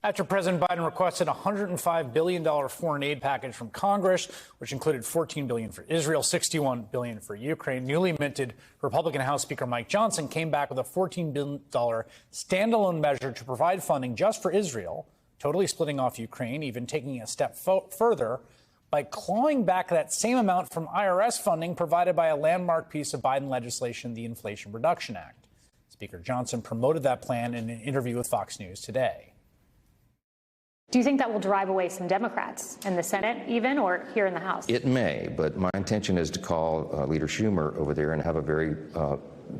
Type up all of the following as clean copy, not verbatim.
After President Biden requested a $105 billion foreign aid package from Congress, which included $14 billion for Israel, $61 billion for Ukraine, newly minted Republican House Speaker Mike Johnson came back with a $14 billion standalone measure to provide funding just for Israel, totally splitting off Ukraine, even taking a step further by clawing back that same amount from IRS funding provided by a landmark piece of Biden legislation, the Inflation Reduction Act. Speaker Johnson promoted that plan in an interview with Fox News today. Do you think that will drive away some Democrats in the Senate even, or here in the House? It may, but my intention is to call Leader Schumer over there and have a very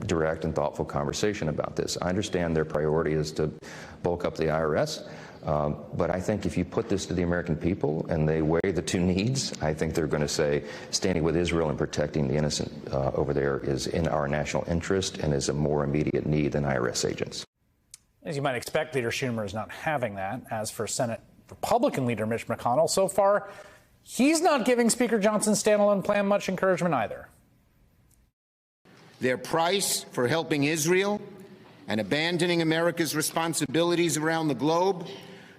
direct and thoughtful conversation about this. I understand their priority is to bulk up the IRS, but I think if you put this to the American people and they weigh the two needs, I think they're going to say standing with Israel and protecting the innocent over there is in our national interest and is a more immediate need than IRS agents. As you might expect, Leader Schumer is not having that. As for Senate Republican leader Mitch McConnell, so far, he's not giving Speaker Johnson's standalone plan much encouragement either. Their price for helping Israel and abandoning America's responsibilities around the globe,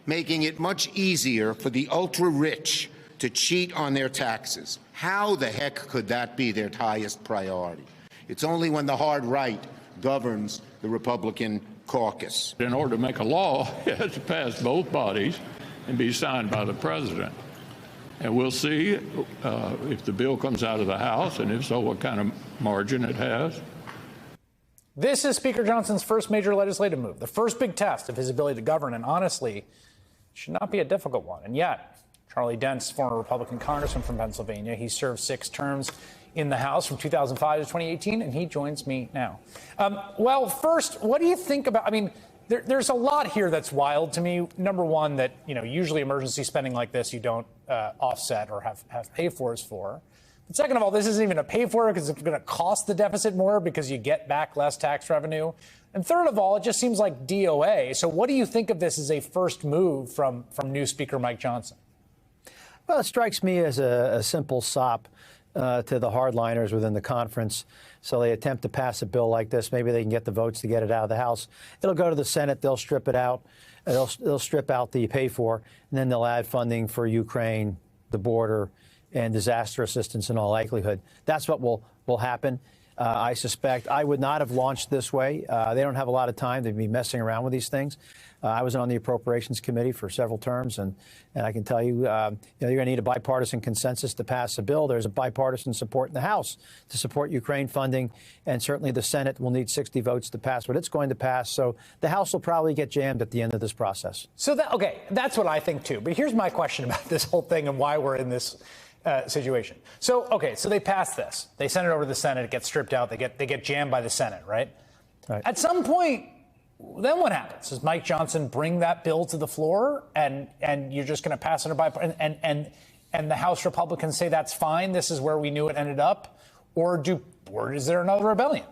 making it much easier for the ultra-rich to cheat on their taxes. How the heck could that be their highest priority? It's only when the hard right governs the Republican caucus. In order to make a law, it has to pass both bodies and be signed by the president. And we'll see if the bill comes out of the House, and if so, what kind of margin it has. This is Speaker Johnson's first major legislative move, the first big test of his ability to govern, and honestly, should not be a difficult one. And yet, Charlie Dent's former Republican congressman from Pennsylvania, he served 6 terms in the House from 2005 to 2018, and he joins me now. Well, first, what do you think about, I mean, there's a lot here that's wild to me. Number one, that, usually emergency spending like this, you don't offset or have pay-fors for. But second of all, this isn't even a pay-for because it's going to cost the deficit more because you get back less tax revenue. And third of all, it just seems like DOA. So what do you think of this as a first move from new Speaker Mike Johnson? Well, it strikes me as a simple sop to the hardliners within the conference. So they attempt to pass a bill like this. Maybe they can get the votes to get it out of the House. It'll go to the Senate. They'll strip it out. They'll strip out the pay for, and then they'll add funding for Ukraine, the border, and disaster assistance in all likelihood. That's what will happen. I suspect I would not have launched this way. They don't have a lot of time to be messing around with these things. I was on the Appropriations Committee for several terms, and I can tell you, you're going to need a bipartisan consensus to pass a bill. There's a bipartisan support in the House to support Ukraine funding, and certainly the Senate will need 60 votes to pass what it's going to pass. So the House will probably get jammed at the end of this process. So, that's what I think, too. But here's my question about this whole thing and why we're in this situation. So they pass this. They send it over to the Senate. It gets stripped out. They get jammed by the Senate, right? At some point, then what happens? Does Mike Johnson bring that bill to the floor and you're just going to pass it by and the House Republicans say that's fine, this is where we knew it ended up? Or is there another rebellion?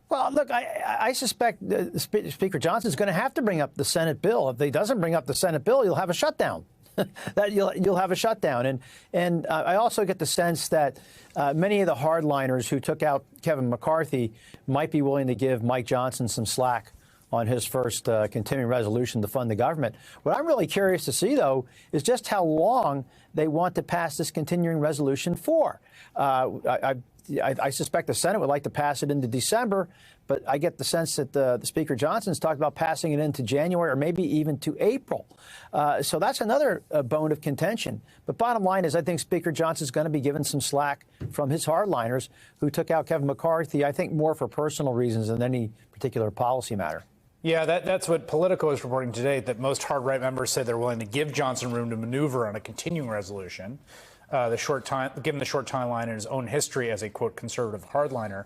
Well, look, I suspect Speaker Johnson is going to have to bring up the Senate bill. If he doesn't bring up the Senate bill, you'll have a shutdown. That you'll have a shutdown. And I also get the sense that many of the hardliners who took out Kevin McCarthy might be willing to give Mike Johnson some slack on his first continuing resolution to fund the government. What I'm really curious to see, though, is just how long they want to pass this continuing resolution for. I suspect the Senate would like to pass it into December, but I get the sense that the Speaker Johnson's talked about passing it into January or maybe even to April. So that's another bone of contention. But bottom line is I think Speaker Johnson's going to be given some slack from his hardliners who took out Kevin McCarthy, I think more for personal reasons than any particular policy matter. Yeah, that's what Politico is reporting today, that most hard-right members said they're willing to give Johnson room to maneuver on a continuing resolution. Given the short timeline and his own history as a, quote, conservative hardliner.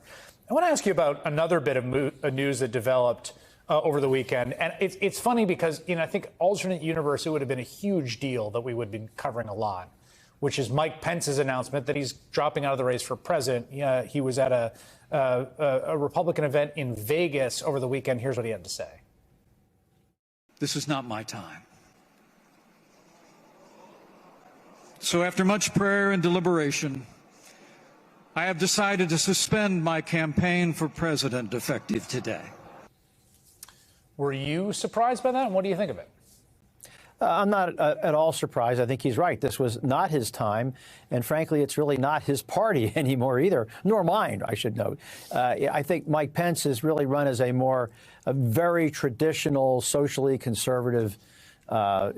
I want to ask you about another bit of news that developed over the weekend. And it's funny because, I think alternate universe, it would have been a huge deal that we would be covering a lot, which is Mike Pence's announcement that he's dropping out of the race for president. He was at a Republican event in Vegas over the weekend. Here's what he had to say. This is not my time. So after much prayer and deliberation, I have decided to suspend my campaign for president effective today. Were you surprised by that? And what do you think of it? I'm not at all surprised. I think he's right. This was not his time. And frankly, it's really not his party anymore either, nor mine, I should note. I think Mike Pence is really run as a very traditional, socially conservative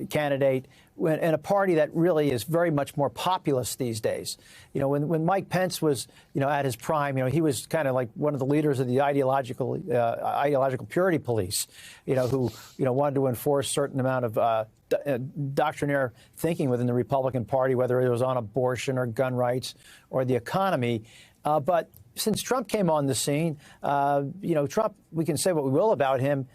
candidate in a party that really is very much more populist these days. You know, when Mike Pence was, at his prime, he was kind of like one of the leaders of the ideological purity police, who, wanted to enforce a certain amount of doctrinaire thinking within the Republican Party, whether it was on abortion or gun rights or the economy. But since Trump came on the scene, Trump, we can say what we will about him.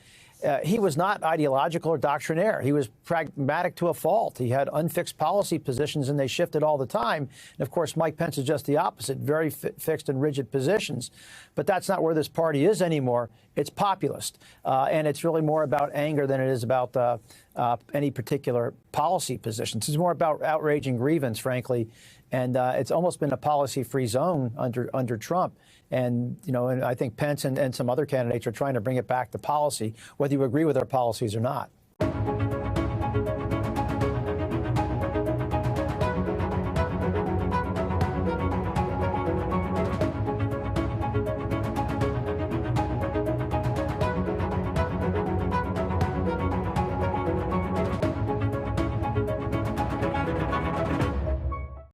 He was not ideological or doctrinaire. He was pragmatic to a fault. He had unfixed policy positions, and they shifted all the time. And, of course, Mike Pence is just the opposite, very fixed and rigid positions. But that's not where this party is anymore. It's populist. And it's really more about anger than it is about any particular policy positions. It's more about outrage and grievance, frankly. And it's almost been a policy-free zone under Trump. And, and I think Pence and some other candidates are trying to bring it back to policy, whether you agree with their policies or not.